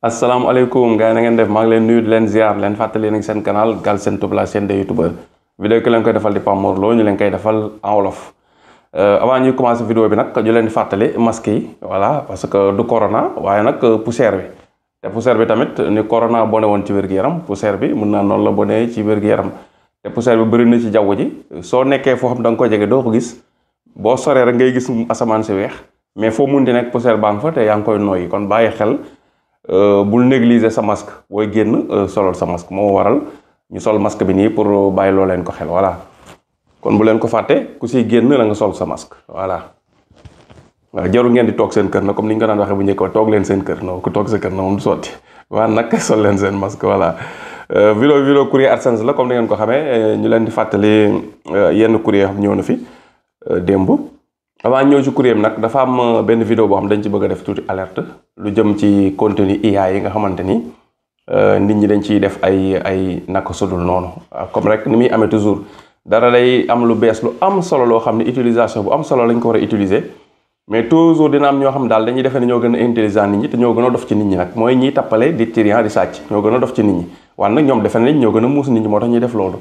asalaamaaleykum gars yi na ngeen def maa ngi leen nuyu di leen ziar leen fàttali leen seen canal Galsen Tube la chaîne de youtubeur vidéo ki leen koy defal di Pape Mor Lo ñu leen koy defal en wolof avant ñuy commencer vidéo bi nag ñu leen di fàttali masque yi voilà parce que du corona waaye nag poussière bi te poussière bi tamit ni corona bone woon ci wér-gu-yaram poussière bi mën naa noonu la bone ci wér-gu-yaram te poussière bi bëri na ci jaww ji soo nekkee foo xam da nga koy jege doo ko gis boo soree rek ngay gis asamaan si weex mais foo mun di nekk poussière baa nga fa te yaa ngi koy nooyi kon bàyyi xel bul négliger sa masque booy génn solol sa masque moo waral ñu sol masque bi nii pour bàyyi loo leen ko xel voilà kon bu leen ko fàtte ku siy génn la nga sol sa masque voilà waaw jarul ngeen di toog seen kër na comme ni ñu ko daan waxee bu njëkk ba toog leen seen kër non ku toog sa kër na moom du sotti waaw nag sol leen seen masque voilà vidéo courrier AdSense la comme ni ngeen ko xamee ñu leen di fàttali yenn courrier xam ñëw na fi démb avant ñëw ci courrier bi nag dafa am benn vidéo boo xam dañ ci bëgg a def tuuti alerte lu jëm ci contenu IA yi nga xamante ni nit ñi dañ ciy def ay naka sudul noonu comme rek ni muy amee toujours dara day am lu bees lu am solo loo xam ne utilisation bu am solo lañ ko war a utiliser mais toujours dina am ñoo xam daal dañuy defee ne ñoo gën a intelligent nit ñi te ñoo gën a dof ci nit ñi nag mooy ñiy tappale di trian di sàcc ñoo gën a dof ci nit ñi waaye nag ñoom defe nañ ñoo gën a muus nit ñi moo tax ñuy def loolu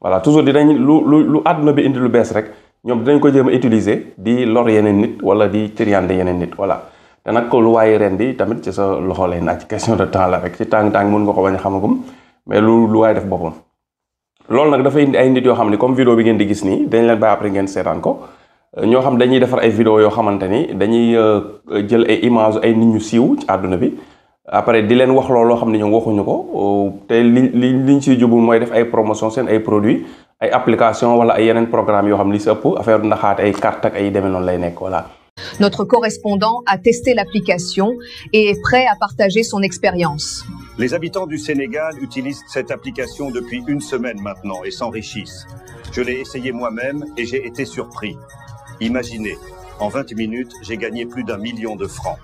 voilà toujours dinañ lu àdduna bi indi lu bees rek ñoom dinañ ko jéem a utiliser di lor yeneen nit wala di triande yeneen nit voilà te nag lu waaye ren di tamit ci sa loxo lay naaj question de temps la rek ci tàng mun nga ko bañ a xamagum mais lu waaye def boppam loolu nag dafa indi ay nit yoo xam ne comme vidéo bi ngeen di gis nii dañ leen bàyyi après ngeen seetaan ko ñoo xam dañuy defar ay vidéo yoo xamante ni dañuy jël ay image ay nit ñu siiw ci àdduna bi après di leen wax loolu loo xam ne ñoom waxuñu ko te liñ siy jubul mooy def ay promotion seen ay produits ay application wala ay yeneen programme yoo xam li si ëpp affaire ndaxaate ay carte ak ay demee noonu lay nekk voilà. Notre correspondant a testé l'application et est prêt à partager son expérience. Les habitants du Sénégal utilisent cette application depuis une semaine maintenant et s'enrichissent. Je l'ai essayé moi-même et j'ai été surpris. Imaginez, en 20 minutes, j'ai gagné plus d'1 million de francs.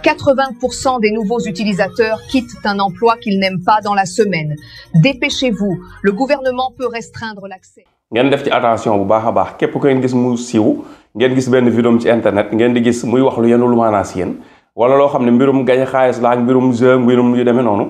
80% des nouveaux utilisateurs quittent un emploi qu'ils n'aiment pas dans la semaine. Dépêchez-vous, le gouvernement peut restreindre l'accès. ngeen def ci attention bu baax a baax képp ko ngeen gis mu siiw ngeen gis benn vidéo ci internet ngeen di gis muy wax lu yenu lu maanaa si yéen wala loo xam ne mbirum gañ xaalis la ak mbirum jeu mbirum yu demee noonu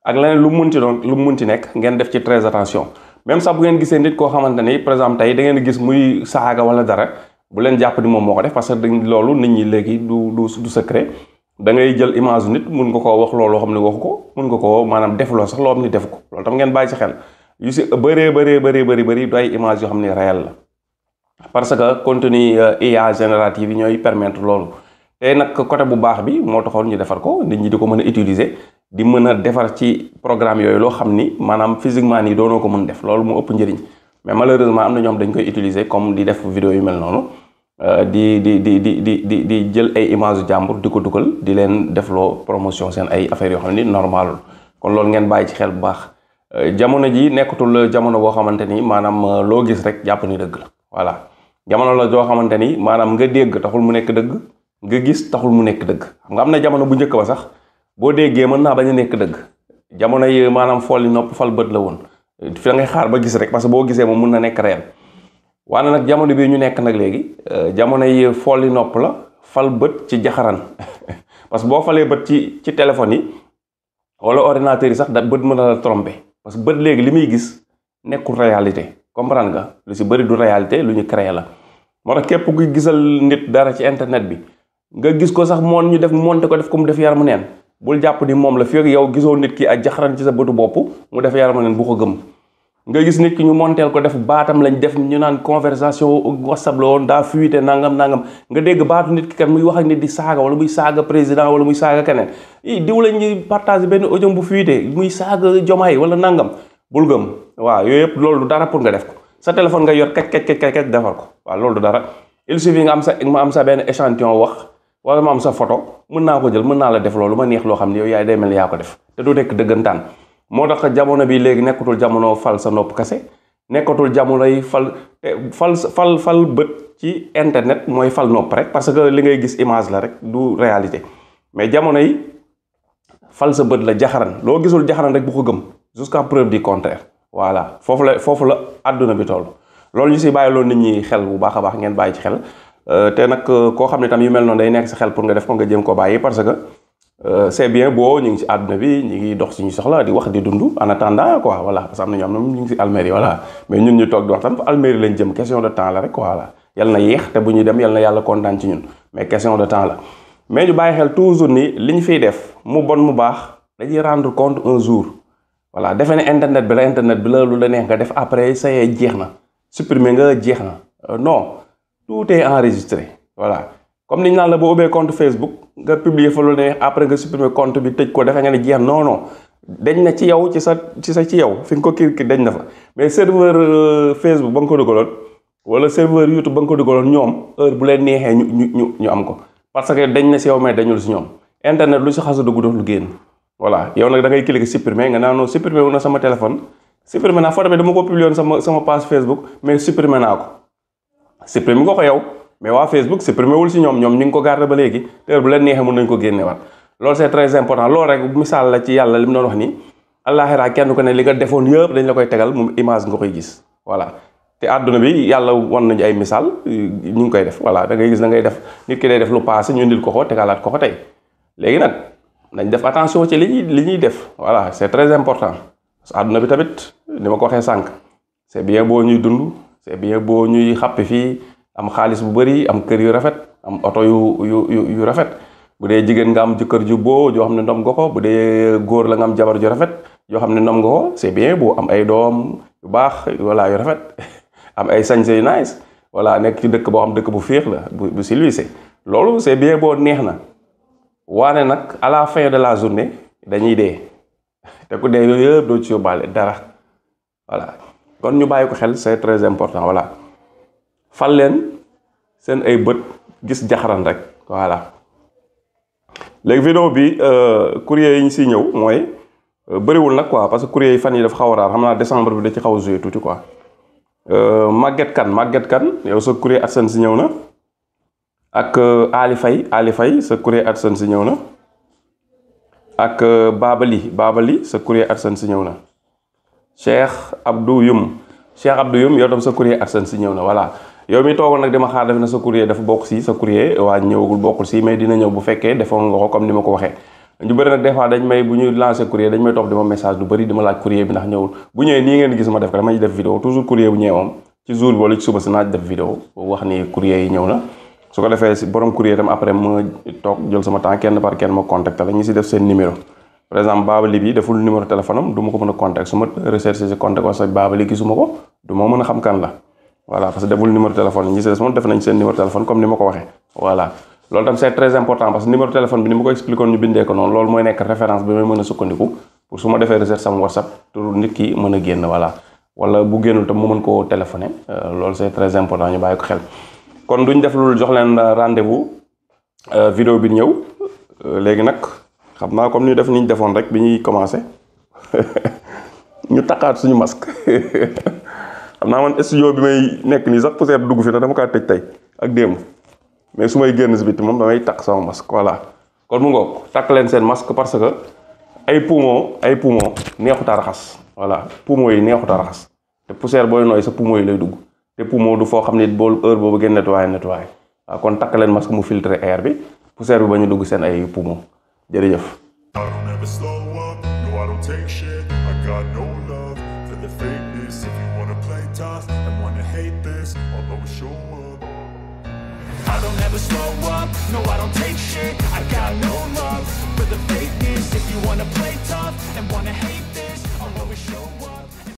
ak leneen lu mu munti doon lu mu munti nekk ngeen def ci très attention même sax bu ngeen gisee nit koo xamante ni par exemple tey da ngeen gis muy saaga wala dara bu leen jàpp ni moom moo ko def parce que loolu nit ñi léegi du secret da ngay jël image nit mun nga koo wax loolu xam ne waxu ko mun nga koo maanaam def loo sax loo xam ni def ko loolu tam ngeen bàyyi ci xel yu si bëri du ay image yoo xam ne réel la parce que contenu IA générative yi ñooy permettre loolu te nag côté bu baax bi moo taxoon ñu defar ko nit ñi di ko mën a utiliser di mën a defar ci programme yooyu loo xam ni maanaam physiquement nii doonoo ko mën def loolu mu ëpp njëriñ mais malheureusement am na ñoom dañ koy utiliser comme di def vidéo yu mel noonu di jël ay image jàmbur di ko dugal di leen defloo promotion seen ay affaires yoo xam ni normalul kon loolu ngeen bàyyi ci xel bu baax jamono ji nekkatul jamono boo xamante ni maanaam loo gis rek jàpp ni dëgg la voilà jamono la joo xamante ni maanaam nga dégg taxul mu nekk dëgg nga gis taxul mu nekk dëgg xam nga am na jamono bu njëkk ba sax boo déggee mën naa bañ a nekk dëgg jamono yi maanaam folli nopp fal bët la woon fi la ngay xaar ba gis rek parce que boo gisee moom mën na nekk réel waaye nag jamono bii ñu nekk nag léegi jamono yi folli nopp la fal bët ci jaxaran parce que boo falee bët ci téléphone yi wala ordinateur yi sax da bët mën na la tromper parce que bët léegi li muy gis nekkul réalité comprendre nga lu si bëri du réalité lu ñu créé la moo tax képp ku gisal nit dara ci internet bi nga gis ko sax moon ñu def monté ko def ko mu def yaramu neen bul jàpp ni moom la fekk yow gisoo nit ki ak jaxaran ci sa bëtu bopp mu def yaramu neen bu ko gëm nga gis nit ki ñu monteel ko def baatam lañ def ñu naan conversation WhatsApp la woon daa fuité nangam nga dégg baatu nit ki kat muy wax ak nit di saaga wala muy saaga président wala muy saaga keneen diw lañ ñuy partage benn audio bu fuité muy saaga Jomaay wala nangam bul gëm waaw yooyu yëpp loolu du dara pour nga def ko sa téléphone nga yor kaj defar ko waaw loolu du dara il suffit nga am sa benn échantillon wax wala ma am sa photo mën naa ko jël mën naa la def loolu ma neex loo xam ne yow yaay day mel yaa ko def te du nekk dëggantaan moo tax jamono bi léegi nekkatul jamono fal sa nopp kase nekkatul jamono yi fal bët ci internet mooy fal nopp rek parce que li ngay gis image la rek du réalité mais jamono yi fal sa bët la jaxaran loo gisul jaxaran rek bu ko gëm jusqu'à preuve du contraire voilà foofu la àdduna bi toll loolu ñu si bàyyi loolu nit ñi xel bu baax a baax ngeen bàyyi ci xel te nag koo xam ne tam yu mel noonu day nekk sa xel pour nga def ko nga jéem ko bàyyi parce que c'est bien beau ñu ngi ci àdduna bi ñu ngi dox suñu soxla di wax di dund en attendant quoi voilà parce que am na ñoo xam ne ñu ngi ci Almere voilà mais ñun ñu toog di waxtaan Almere lañ jëm question de temps la rek voilà yal na yéex te bu ñuy dem yal na yàlla kontaan ci ñun mais question de temps la mais ñu bàyyi xel toujours ni li ñu fiy def mu bon mu baax dañuy rendre compte un jour voilà defe ne internet bi la lu la neex nga def après ça y est jeex na supprimer nga jeex na non tout est enregistré voilà comme ni ñu naan la boo ubbee compte Facebook nga publier fa lu neex après nga supprimer compte bi tëj ko defe nga ne jeex non dañ na ci yow ci yow fi nga ko kii dañ na fa mais serveur Facebook ba nga ko dugaloon wala serveur YouTube ba nga ko dugaloon ñoom heure bu leen neexee ñu am ko parce que dañ na si yow mais dañul si ñoom internet lu si xas a dugg dootul génn voilà yow nag da ngay cliquer supprimer nga naan non supprimer wu na sama téléphone supprimer naa photo bi dama ko publier woon sama page Facebook mais supprimer naa ko supprimer nga ko yow mais waa Facebook supprimer wul si ñoom ñu ngi ko garder ba léegi heure bu leen neexee mën nañ ko génnewaat loolu c'est très important loolu rek misaal la ci yàlla li mu doon wax ni àllaaxira kenn ko ne li nga defoon yëpp dañ la koy tegal moom image nga koy gis voilà te àdduna bi yàlla wan nañu ay misaal ñu ngi koy def voilà da ngay gis da ngay def nit ki day def lu passé ñu indil ko tegalaat ko tey léegi nag nañ def attention ci li ñuy def voilà c'est très important parce que àdduna bi tamit ni ma ko waxee sànq c'est bien boo ñuy dund c'est bien boo ñuy xàppi fii am xaalis bu bëri am kër yu rafet am oto yu rafet bu dee jigéen nga am jëkkër ju boo joo xam ne ndom nga ko bu dee góor la nga am jabar ju rafet yoo xam ne ndom nga ko c'est bien boo am ay doom yu baax voilà yu rafet am ay sañse yu nice voilà nekk ci dëkk boo xam dëkk bu féex la bu civilisé loolu c'est bien boo neex na waane nag à la fin de la journée dañuy dee te ku dee yooyu yëpp doo ci yóbbaale dara voilà kon ñu bàyyi ko xel c'est très important voilà fal leen seen ay bët gis jaxaran rek voilà léegi vidéo bi courrier yi ñu si ñëw mooy bëriwul nag quoi parce que courrier yi fan yi dafa xaw a raar xam naa décembre bi da ci xaw a joué tuuti quoi Maguette Kane yow sa courrier AdSense si ñëw na ak Ali Faye sa courrier AdSense si ñëw na ak Babali sa courrier AdSense si ñëw na Cheikh Abdou Youm yow tam sa courrier AdSense si ñëw na voilà yow mi toogoon nag dama xaar def na sa courrier dafa bokk si sa courrier waa ñëwagul bokkul si mais dina ñëw bu fekkee defoon nga ko comme ni ma ko waxee ñu bëri nag des fois dañ may bu ñu lancé courrier dañ may topp di ma message du bëri di ma laaj courrier bi ndax ñëwul bu ñëwee nii ngeen gis ma def ko damay def vidéo toujours courrier bu ñëwee moom ci jour bi wala ci suba si naaj def vidéo wax ni courrier yi ñëw na su ko defee si borom courrier tam après ma toog jël sama temps kenn par kenn ma contacté la ñu si def seen numéro par exemple Babali bi deful numéro téléphone am du ma ko mën a contacté su ma recherché si contacté ko sa Babali gisuma ko du ma mën a xam kan la voilà parce que deful numéro téléphone ñi si des moom def nañ seen numéro téléphone comme ni ma ko waxee voilà loolu tam c'est très important parce que numéro téléphone bi ni ma ko expliqué woon ñu bindee ko noonu loolu mooy nekk référence bi may mën a sukkandiku pour su ma defee recherche sama WhatsApp tur nit ki mën a génn voilà wala bu génnul tam mu mën koo téléphoner loolu c'est très important ñu bàyyi ko xel kon duñ def lu jox leen rendez-vous vidéo bi ñëw léegi nag xam naa comme ni def niñ defoon rek bi ñuy commencé ñu takkaat suñu masque xam naa man studio bi may nekk nii sax poussière dugg fi na dama kaa tëj tey ak démb mais su may génn si biti moom damay takk sama masque voilà kon mu ngoog takk leen seen masque parce que ay poumon neexut a raxas voilà poumon yi neexut a raxas te poussière booy nooy sa poumon yi lay dugg te poumon du foo xam ne bool heure boobu ngeen nettoyé waaw kon takk leen masque mu filtrer air bi poussière bi ba ñu dugg seen ay poumon jërëjëf. I don't ever slow up, no I don't take shit. I got no love for the fakeness. If you wanna play tough and wanna hate